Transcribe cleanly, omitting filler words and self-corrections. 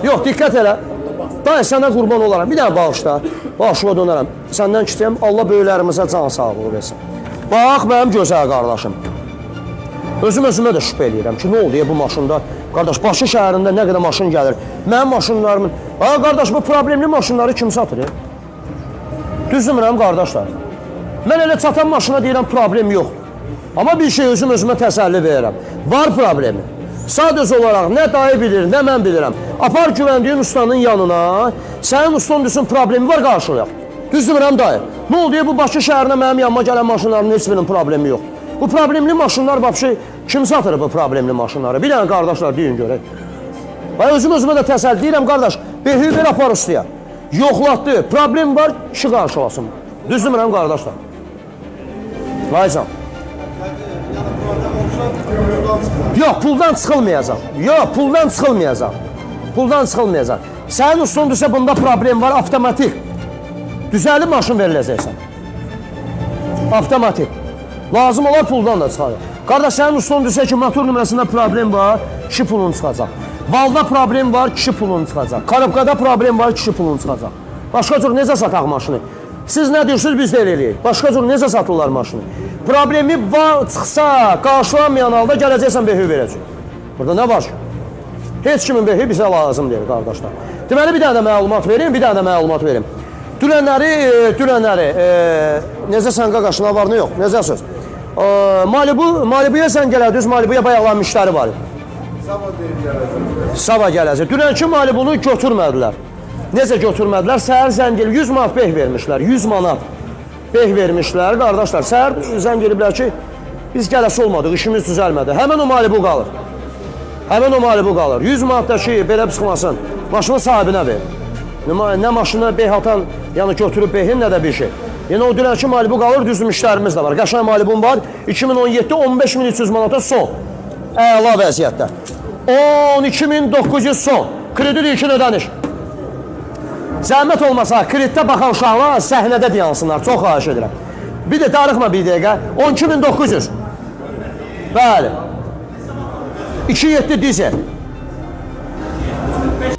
Yox, diqqət elə. Dayı, sənə qurban olaram. Bir dənə bağışla. Bağışıma dönərəm. Səndən istəyəm, Allah böyüklərimizə can sağlığı versin. Bax, mənim gözəl qardaşım. Özümə də şübhə eləyirəm ki, nə oldu bu maşında? Qardaş, Bakı şəhərində nə qədər maşın gəlir. Mənim maşınlarımın... Qardaş, bu problemli maşınları kim satır? Düzdürmürəm, qardaşlar. Mən elə çatan maşına deyirəm, problem yoxdur. Amma bir şey özümə təsəlli verirəm. Var problemi. Sadəcə olaraq nə dayı bilir, nə mən bilirəm. Apar güvəndiyin ustanın yanına, sənin ustan desin problemi var, qarşılayaq. Düzdürmürəm, dayı. Nə oldu bu Bakı şəhərinə mənim yanıma gələn maşınların heç birinin problemi yox. Bu problemli maşınlar, vəbşi, kim satır bu problemli maşınları? Bir dənə qardaşlar, deyin görək. Özümə də təsəlli deyirəm, qardaş, behi bir apar ustaya. Yoxlatdı, problem var, kişi qarşılasın. Düzdürmürəm, qardaşlar. Vaycan. Yox, puldan çıxılmayacaq. Yox, puldan çıxılmayacaq. Puldan çıxılmayacaq. Sənin üstündürsə bunda problem var, avtomatik. Düzəli maşın veriləcəksən. Avtomatik. Lazım olar puldan da çıxarır. Qardaş, sənin üstündürsə ki, motor nümerəsində problem var, kişi pulun çıxacaq. Valda problem var, kişi pulun çıxacaq. Karabqada problem var, kişi pulun çıxacaq. Başqa cür necə sataq maşını? Siz nə deyirsiniz, biz də eləyik. Başqa cür necə satırlar maşını? Problemi var, çıxsa, qarşılanmayan halda gələcəksən behi verəcək. Burada nə var ki? Heç kimin behi bizə lazım deyil, qardaşlar. Deməli, bir dənə də məlumat verim, Dünənləri, necə sən qaqaşına var, nə yox, necə söz? Malibuya sən gələdiniz, Malibuya bayaqlar müştəri var. Sabah gələcək. Dünənki Malibunu götürmədilər. Necə götürmədilər? Səhər zəng elib 100 manat beh vermişlər, 100 manat beh vermişlər, qardaşlar. Səhər zəng eliblər ki, biz gələsi olmadıq, işimiz düzəlmədi. Həmən o Malibu qalır. 100 manat da ki, belə çıxmasın, maşının sahibinə ver. Nə maşına beh atan, yəni götürüb behin, nə də bir şey. Yəni o dünənki Malibu qalır, düz müştərimiz də var. Qəşəng Malibum var, 2017 15.300 manata son. Əla vəziyyətdə. 12.900 son. Kredi ilkin ödəniş. Zəhmət olmasa, kreditdə baxan uşaqlar səhnədə dayansınlar, çox xahiş edirəm. Bir də darıxma bir dəqiqə, 12.900. Bəli. 2.7 dizel.